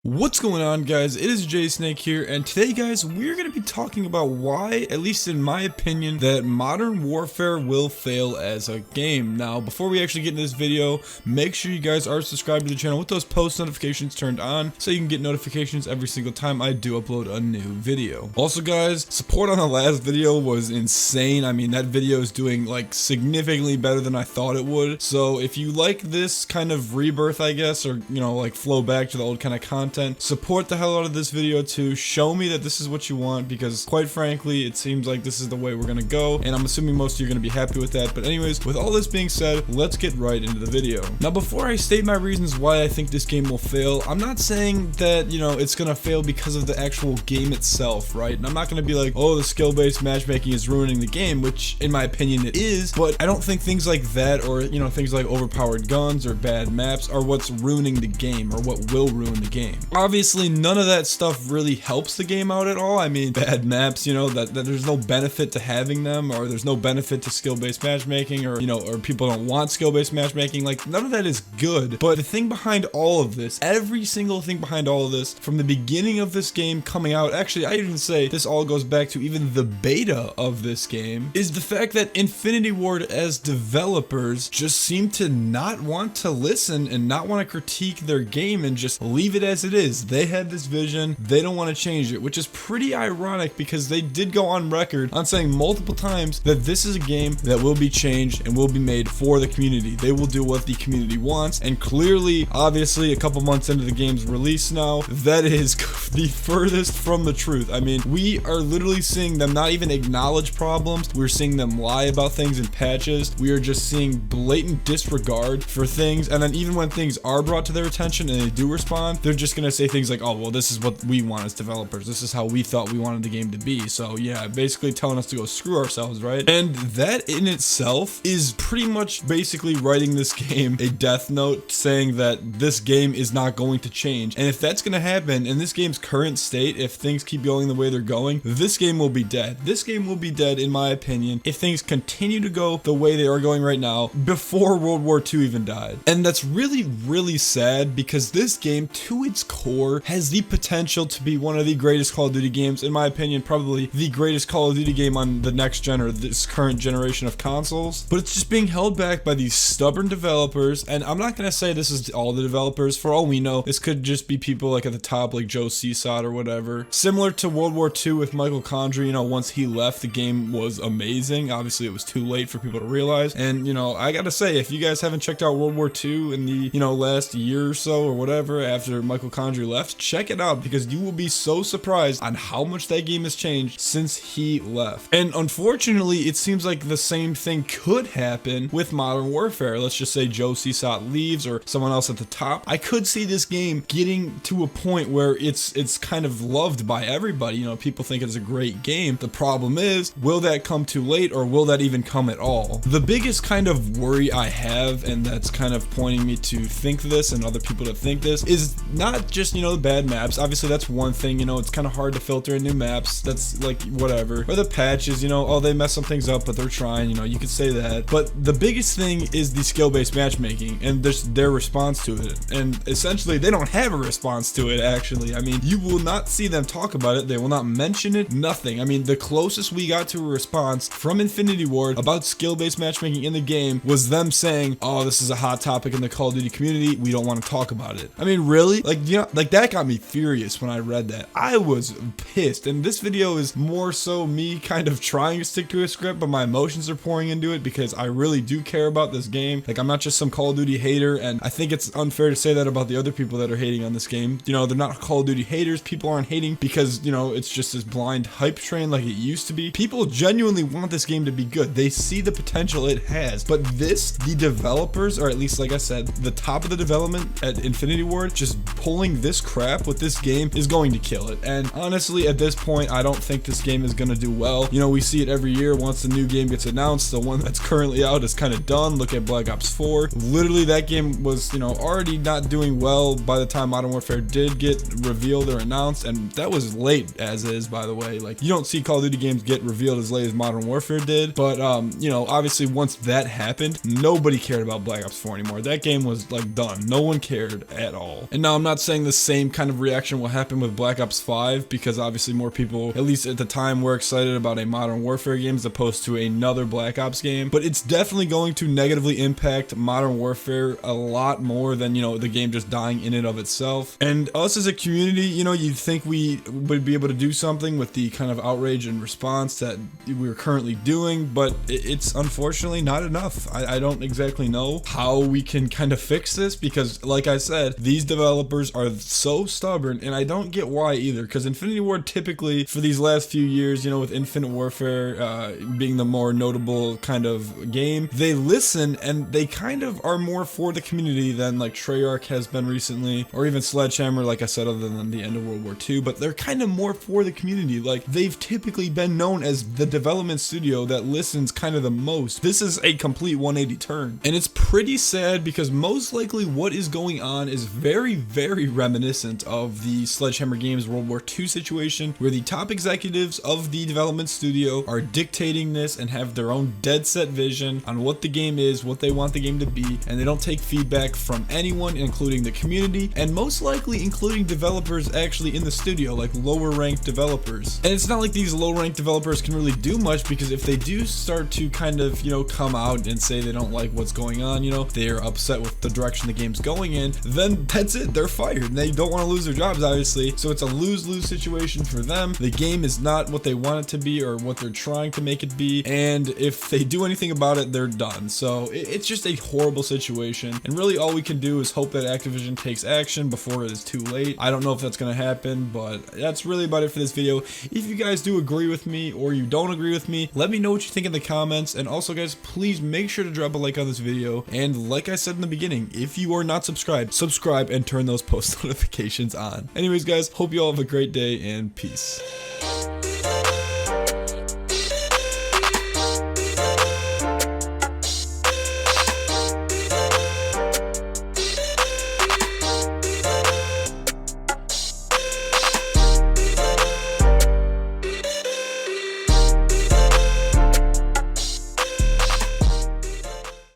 What's going on, guys? It is Jay Snake here, and today, guys, we're going to be talking about why, at least in my opinion, that Modern Warfare will fail as a game. Now, before we actually get into this video, make sure you guys are subscribed to the channel with those post notifications turned on so you can get notifications every single time I do upload a new video. Also, guys, support on the last video was insane. I mean, that video is doing like significantly better than I thought it would. So if you like this kind of rebirth, I guess, or like flow back to the old kind of content, support the hell out of this video too. Show me that this is what you want, because quite frankly, it seems like this is the way we're gonna go, and I'm assuming most of you are gonna be happy with that. But anyways, with all this being said, let's get right into the video. Now, before I state my reasons why I think this game will fail, I'm not saying that, it's gonna fail because of the actual game itself, right? And I'm not gonna be like, oh, the skill-based matchmaking is ruining the game, which in my opinion it is, but I don't think things like that, or things like overpowered guns or bad maps are what's ruining the game, or what will ruin the game. Obviously, none of that stuff really helps the game out at all. I mean, bad maps, that there's no benefit to having them, or there's no benefit to skill-based matchmaking, or people don't want skill-based matchmaking. Like, none of that is good. But the thing behind all of this, every single thing behind all of this, from the beginning of this game coming out, actually, I even say this all goes back to even the beta of this game, is the fact that Infinity Ward as developers just seem to not want to listen and not want to critique their game and just leave it as it is. They had this vision, they don't want to change it, which is pretty ironic because they did go on record on saying multiple times that this is a game that will be changed and will be made for the community. They will do what the community wants, and clearly, obviously, a couple months into the game's release now, that is the furthest from the truth. I mean, we are literally seeing them not even acknowledge problems. We're seeing them lie about things in patches. We are just seeing blatant disregard for things, and then even when things are brought to their attention and they do respond, they're just gonna say things like, oh, well, this is what we want as developers. This is how we thought we wanted the game to be. So yeah, basically telling us to go screw ourselves, right? And that in itself is pretty much basically writing this game a death note, saying that this game is not going to change. And if that's gonna happen in this game's current state, if things keep going the way they're going, this game will be dead. This game will be dead, in my opinion, if things continue to go the way they are going right now, before World War II even died. And that's really, really sad, because this game, to its core, has the potential to be one of the greatest Call of Duty games, in my opinion, probably the greatest Call of Duty game on the next gen, or this current generation of consoles. But it's just being held back by these stubborn developers, and I'm not gonna say this is all the developers. For all we know, this could just be people like at the top, like Joe Csot or whatever. Similar to World War II with Michael Condrey, once he left, the game was amazing. Obviously, it was too late for people to realize, and I gotta say, if you guys haven't checked out World War II in the last year or so or whatever after Michael Condrey left, check it out, because you will be so surprised on how much that game has changed since he left. And unfortunately, it seems like the same thing could happen with Modern Warfare. Let's just say Joe Csot leaves, or someone else at the top. I could see this game getting to a point where it's kind of loved by everybody. People think it's a great game. The problem is, will that come too late, or will that even come at all? The biggest kind of worry I have, and that's kind of pointing me to think this and other people to think this, is not just the bad maps. Obviously, that's one thing. It's kind of hard to filter in new maps. That's like whatever. Or the patches, oh, they mess some things up, but they're trying. You could say that. But the biggest thing is the skill-based matchmaking and their response to it. And essentially, they don't have a response to it, actually. I mean, you will not see them talk about it. They will not mention it. Nothing. I mean, the closest we got to a response from Infinity Ward about skill-based matchmaking in the game was them saying, oh, this is a hot topic in the Call of Duty community. We don't want to talk about it. I mean, really? Like that got me furious when I read that. I was pissed. And this video is more so me kind of trying to stick to a script, but my emotions are pouring into it because I really do care about this game. Like, I'm not just some Call of Duty hater, and I think it's unfair to say that about the other people that are hating on this game. They're not Call of Duty haters. People aren't hating because, it's just this blind hype train like it used to be. People genuinely want this game to be good. They see the potential it has. But the developers, or at least, like I said, the top of the development at Infinity Ward, just pulling this crap with this game is going to kill it. And honestly, at this point, I don't think this game is going to do well. We see it every year. Once the new game gets announced, the one that's currently out is kind of done. Look at Black Ops 4. Literally, that game was, already not doing well by the time Modern Warfare did get revealed or announced, and that was late as is, by the way. Like, you don't see Call of Duty games get revealed as late as Modern Warfare did, but obviously once that happened, nobody cared about Black Ops 4 anymore. That game was like done. No one cared at all. And now I'm not saying saying the same kind of reaction will happen with Black Ops 5, because obviously more people, at least at the time, were excited about a Modern Warfare game as opposed to another Black Ops game. But it's definitely going to negatively impact Modern Warfare a lot more than, you know, the game just dying in and of itself. And us as a community, you know, you'd think we would be able to do something with the kind of outrage and response that we're currently doing, but it's unfortunately not enough. I don't exactly know how we can kind of fix this, because like I said, these developers are so stubborn, and I don't get why either, because Infinity Ward typically for these last few years, you know, with Infinite Warfare being the more notable kind of game, they listen and they kind of are more for the community than like Treyarch has been recently, or even Sledgehammer, like I said, other than the end of World War II, but they're kind of more for the community. Like, they've typically been known as the development studio that listens kind of the most. This is a complete 180 turn, and it's pretty sad, because most likely what is going on is very, very reminiscent of the Sledgehammer Games World War II situation, where the top executives of the development studio are dictating this and have their own dead set vision on what the game is, what they want the game to be, and they don't take feedback from anyone, including the community, and most likely including developers actually in the studio, like lower ranked developers. And it's not like these low ranked developers can really do much, because if they do start to kind of, you know, come out and say they don't like what's going on, you know, they're upset with the direction the game's going in, then that's it, they're fired, and they don't want to lose their jobs, obviously. So it's a lose-lose situation for them. The game is not what they want it to be, or what they're trying to make it be, and if they do anything about it, they're done. So it's just a horrible situation, and really all we can do is hope that Activision takes action before it is too late. I don't know if that's going to happen, but that's really about it for this video. If you guys do agree with me or you don't agree with me, let me know what you think in the comments. And also, guys, please make sure to drop a like on this video, and like I said in the beginning, if you are not subscribed, subscribe and turn those post notifications on. Anyways, guys, hope you all have a great day, and peace.